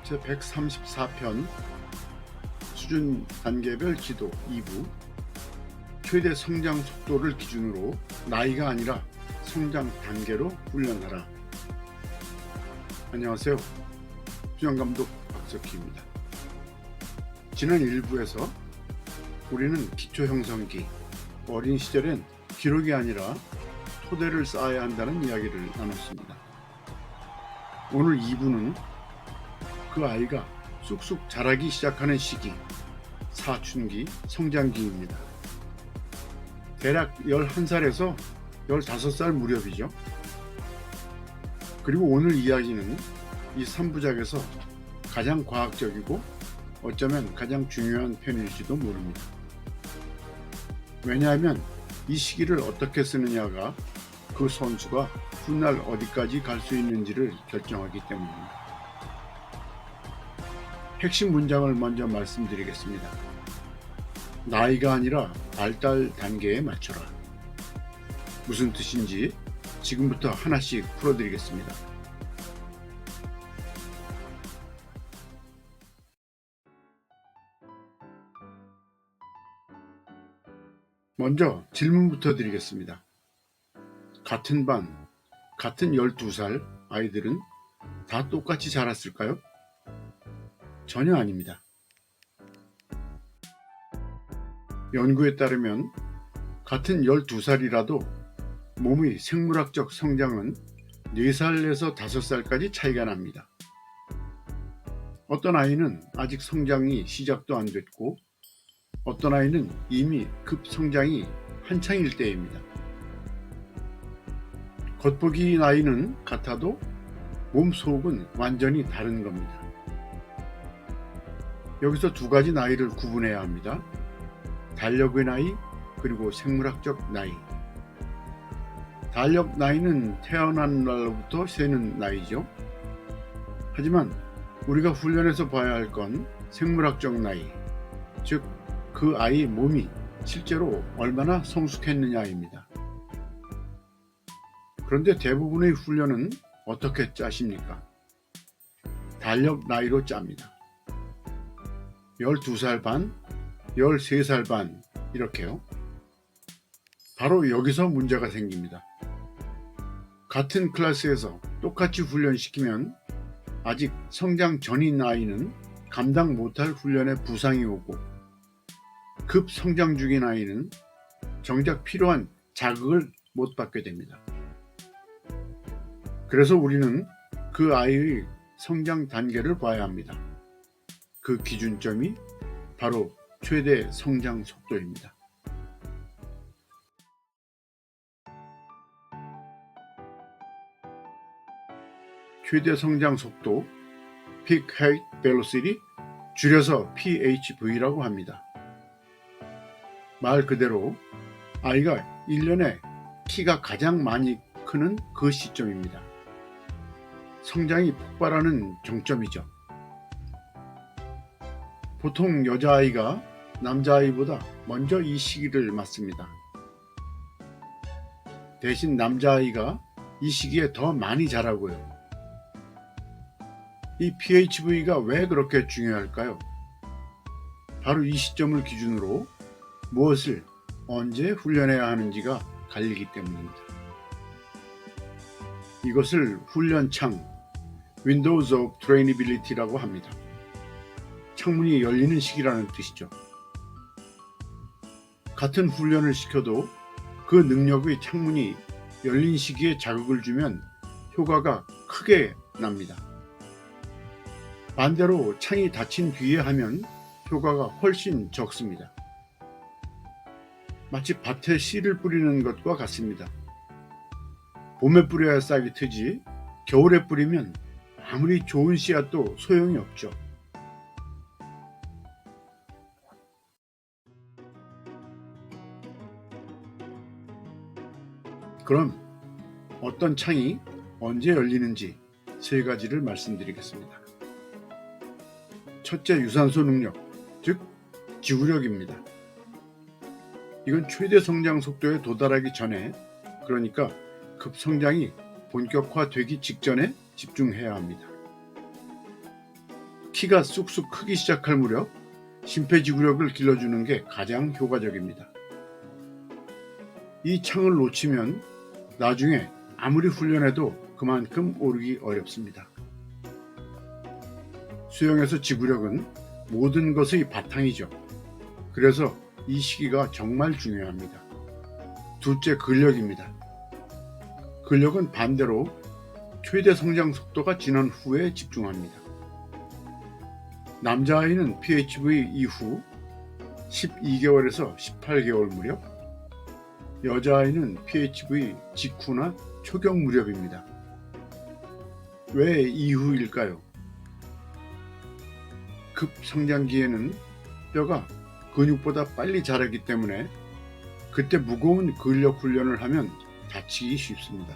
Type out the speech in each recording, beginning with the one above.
제134편 수준 단계별 지도 2부 최대 성장 속도를 기준으로 나이가 아니라 성장 단계로 훈련하라. 안녕하세요. 수영감독 박석희입니다. 지난 1부에서 우리는 기초형성기, 어린 시절엔 기록이 아니라 토대를 쌓아야 한다는 이야기를 나눴습니다. 오늘 2부는 그 아이가 쑥쑥 자라기 시작하는 시기, 사춘기, 성장기입니다. 대략 11살에서 15살 무렵이죠. 그리고 오늘 이야기는 이 3부작에서 가장 과학적이고 어쩌면 가장 중요한 편일지도 모릅니다. 왜냐하면 이 시기를 어떻게 쓰느냐가 그 선수가 훗날 어디까지 갈 수 있는지를 결정하기 때문입니다. 핵심 문장을 먼저 말씀드리겠습니다. 나이가 아니라 발달 단계에 맞춰라. 무슨 뜻인지 지금부터 하나씩 풀어드리겠습니다. 먼저 질문부터 드리겠습니다. 같은 반, 같은 12살 아이들은 다 똑같이 자랐을까요? 전혀 아닙니다. 연구에 따르면 같은 12살이라도 몸의 생물학적 성장은 4살에서 5살까지 차이가 납니다. 어떤 아이는 아직 성장이 시작도 안 됐고 어떤 아이는 이미 급성장이 한창일 때입니다. 겉보기 나이는 같아도 몸 속은 완전히 다른 겁니다. 여기서 두 가지 나이를 구분해야 합니다. 달력의 나이 그리고 생물학적 나이. 달력 나이는 태어난 날부터 세는 나이죠. 하지만 우리가 훈련해서 봐야 할 건 생물학적 나이, 즉 그 아이 몸이 실제로 얼마나 성숙했느냐입니다. 그런데 대부분의 훈련은 어떻게 짜십니까? 달력 나이로 짭니다. 12살 반, 13살 반 이렇게요. 바로 여기서 문제가 생깁니다. 같은 클래스에서 똑같이 훈련시키면 아직 성장 전인 아이는 감당 못할 훈련에 부상이 오고 급성장 중인 아이는 정작 필요한 자극을 못 받게 됩니다. 그래서 우리는 그 아이의 성장 단계를 봐야 합니다. 그 기준점이 바로 최대 성장 속도입니다. 최대 성장 속도, Peak Height Velocity, 줄여서 PHV라고 합니다. 말 그대로 아이가 1년에 키가 가장 많이 크는 그 시점입니다. 성장이 폭발하는 정점이죠. 보통 여자아이가 남자아이보다 먼저 이 시기를 맞습니다. 대신 남자아이가 이 시기에 더 많이 자라고요. 이 PHV가 왜 그렇게 중요할까요? 바로 이 시점을 기준으로 무엇을 언제 훈련해야 하는지가 갈리기 때문입니다. 이것을 훈련창, Windows of Trainability라고 합니다. 창문이 열리는 시기라는 뜻이죠. 같은 훈련을 시켜도 그 능력의 창문이 열린 시기에 자극을 주면 효과가 크게 납니다. 반대로 창이 닫힌 뒤에 하면 효과가 훨씬 적습니다. 마치 밭에 씨를 뿌리는 것과 같습니다. 봄에 뿌려야 싹이 트지 겨울에 뿌리면 아무리 좋은 씨앗도 소용이 없죠. 그럼 어떤 창이 언제 열리는지 3가지를 말씀드리겠습니다. 첫째, 유산소 능력, 즉 지구력입니다. 이건 최대 성장 속도에 도달하기 전에, 그러니까 급성장이 본격화되기 직전에 집중해야 합니다. 키가 쑥쑥 크기 시작할 무렵 심폐지구력을 길러주는 게 가장 효과적입니다. 이 창을 놓치면 나중에 아무리 훈련해도 그만큼 오르기 어렵습니다. 수영에서 지구력은 모든 것의 바탕이죠. 그래서 이 시기가 정말 중요합니다. 둘째, 근력입니다. 근력은 반대로 최대 성장 속도가 지난 후에 집중합니다. 남자아이는 PHV 이후 12개월에서 18개월 무렵, 여자아이는 PHV 직후나 초경 무렵입니다. 왜 이후일까요? 급성장기에는 뼈가 근육보다 빨리 자라기 때문에 그때 무거운 근력 훈련을 하면 다치기 쉽습니다.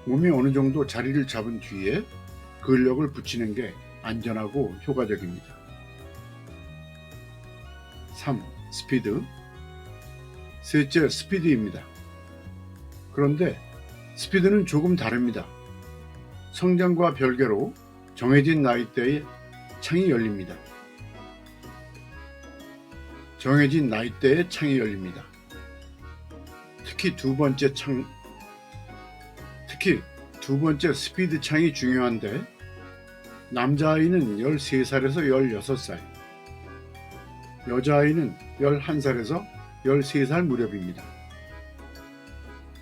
몸이 어느 정도 자리를 잡은 뒤에 근력을 붙이는 게 안전하고 효과적입니다. 3. 스피드. 셋째, 스피드입니다. 그런데 스피드는 조금 다릅니다. 성장과 별개로 정해진 나이대에 창이 열립니다. 정해진 나이대에 창이 열립니다. 특히 두 번째 스피드 창이 중요한데, 남자아이는 13살에서 16살, 여자아이는 11살에서 13살 무렵입니다.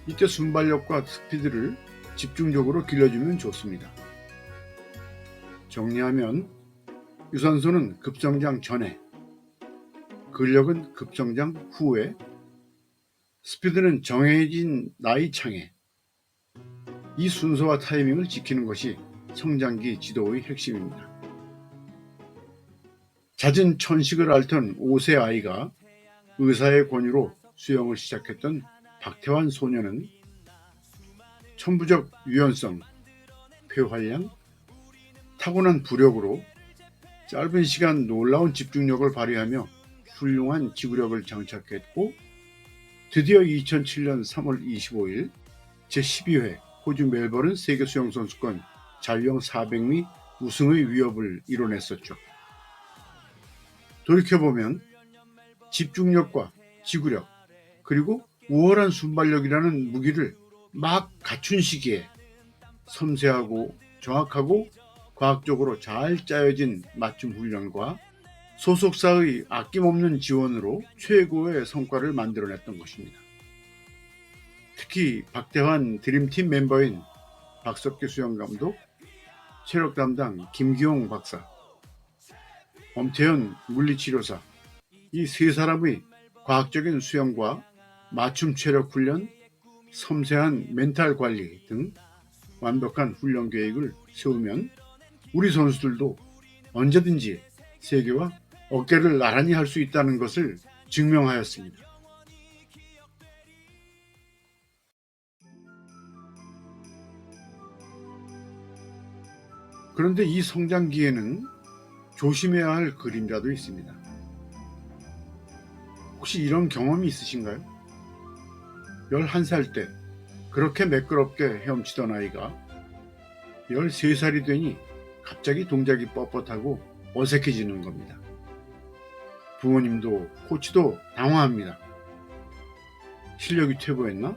이때 순발력과 스피드를 집중적으로 길러주면 좋습니다. 정리하면 유산소는 급성장 전에, 근력은 급성장 후에, 스피드는 정해진 나이 창에, 이 순서와 타이밍을 지키는 것이 성장기 지도의 핵심입니다. 잦은 천식을 앓던 5세 아이가 의사의 권유로 수영을 시작했던 박태환 소녀는 천부적 유연성, 폐활량, 타고난 부력으로 짧은 시간 놀라운 집중력을 발휘하며 훌륭한 지구력을 장착했고, 드디어 2007년 3월 25일 제12회 호주 멜버른 세계수영선수권 자유형 400미 우승의 위협을 이뤄냈었죠. 돌이켜보면 집중력과 지구력, 그리고 우월한 순발력이라는 무기를 막 갖춘 시기에 섬세하고 정확하고 과학적으로 잘 짜여진 맞춤 훈련과 소속사의 아낌없는 지원으로 최고의 성과를 만들어냈던 것입니다. 특히 박태환 드림팀 멤버인 박석기 수영감독, 체력 담당 김기용 박사, 엄태현 물리치료사, 이 세 사람의 과학적인 수영과 맞춤 체력 훈련, 섬세한 멘탈 관리 등 완벽한 훈련 계획을 세우면 우리 선수들도 언제든지 세계와 어깨를 나란히 할 수 있다는 것을 증명하였습니다. 그런데 이 성장기에는 조심해야 할 그림자도 있습니다. 혹시 이런 경험이 있으신가요? 11살 때 그렇게 매끄럽게 헤엄치던 아이가 13살이 되니 갑자기 동작이 뻣뻣하고 어색해지는 겁니다. 부모님도 코치도 당황합니다. 실력이 퇴보했나?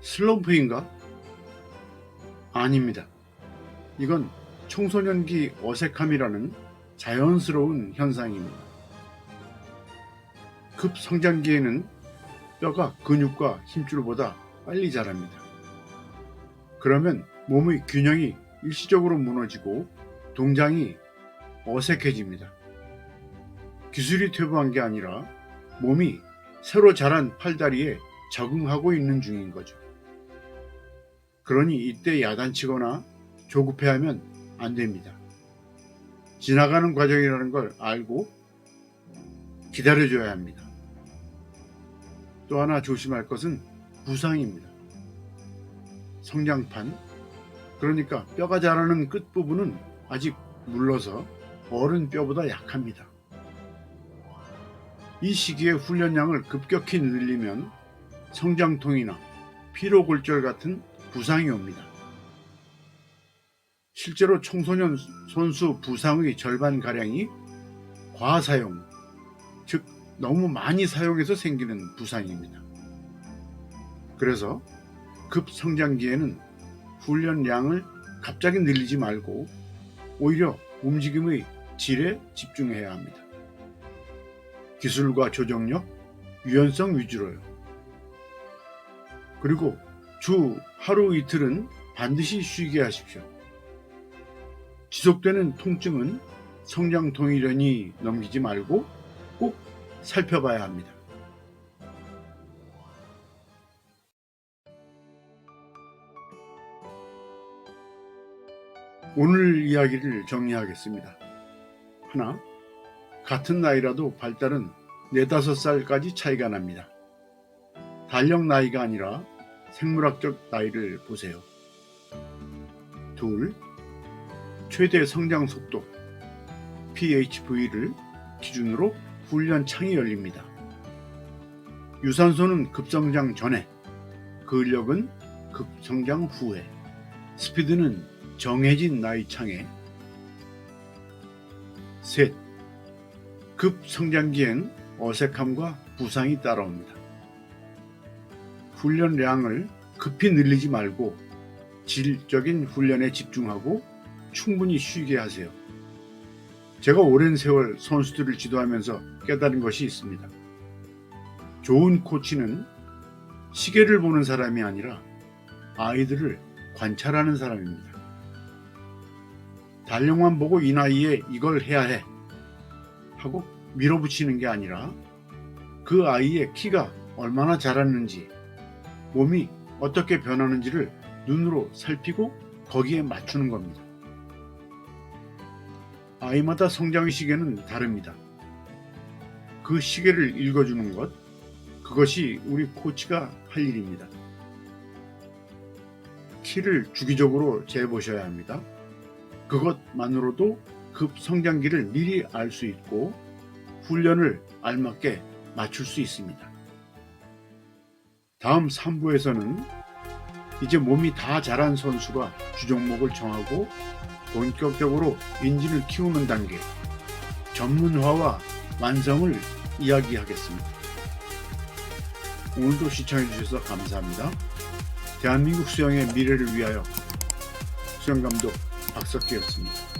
슬럼프인가? 아닙니다. 이건 청소년기 어색함이라는 자연스러운 현상입니다. 급성장기에는 뼈가 근육과 힘줄보다 빨리 자랍니다. 그러면 몸의 균형이 일시적으로 무너지고 동작이 어색해집니다. 기술이 퇴보한 게 아니라 몸이 새로 자란 팔다리에 적응하고 있는 중인 거죠. 그러니 이때 야단치거나 조급해하면 안 됩니다. 지나가는 과정이라는 걸 알고 기다려줘야 합니다. 또 하나 조심할 것은 부상입니다. 성장판, 그러니까 뼈가 자라는 끝부분은 아직 물러서 어른 뼈보다 약합니다. 이 시기에 훈련량을 급격히 늘리면 성장통이나 피로골절 같은 부상이 옵니다. 실제로 청소년 선수 부상의 절반가량이 과사용, 즉 너무 많이 사용해서 생기는 부상입니다. 그래서 급성장기에는 훈련량을 갑자기 늘리지 말고 오히려 움직임의 질에 집중해야 합니다. 기술과 조정력, 유연성 위주로요. 그리고 주 하루 이틀은 반드시 쉬게 하십시오. 지속되는 통증은 성장 동일연히 넘기지 말고 꼭 살펴봐야 합니다. 오늘 이야기를 정리하겠습니다. 하나, 같은 나이라도 발달은 4~5살까지 차이가 납니다. 달력 나이가 아니라 생물학적 나이를 보세요. 둘, 최대 성장 속도 PHV를 기준으로 훈련 창이 열립니다. 유산소는 급성장 전에, 근력은 급성장 후에, 스피드는 정해진 나이 창에. 셋, 급성장기엔 어색함과 부상이 따라옵니다. 훈련량을 급히 늘리지 말고 질적인 훈련에 집중하고 충분히 쉬게 하세요. 제가 오랜 세월 선수들을 지도하면서 깨달은 것이 있습니다. 좋은 코치는 시계를 보는 사람이 아니라 아이들을 관찰하는 사람입니다. 달력만 보고 이 나이에 이걸 해야 해 하고 밀어붙이는 게 아니라 그 아이의 키가 얼마나 자랐는지, 몸이 어떻게 변하는지를 눈으로 살피고 거기에 맞추는 겁니다. 아이마다 성장의 시계는 다릅니다. 그 시계를 읽어주는 것, 그것이 우리 코치가 할 일입니다. 키를 주기적으로 재보셔야 합니다. 그것만으로도 급성장기를 미리 알 수 있고 훈련을 알맞게 맞출 수 있습니다. 다음 3부에서는 이제 몸이 다 자란 선수가 주종목을 정하고 본격적으로 인지를 키우는 단계, 전문화와 완성을 이야기하겠습니다. 오늘도 시청해주셔서 감사합니다. 대한민국 수영의 미래를 위하여 수영감독 박석기였습니다.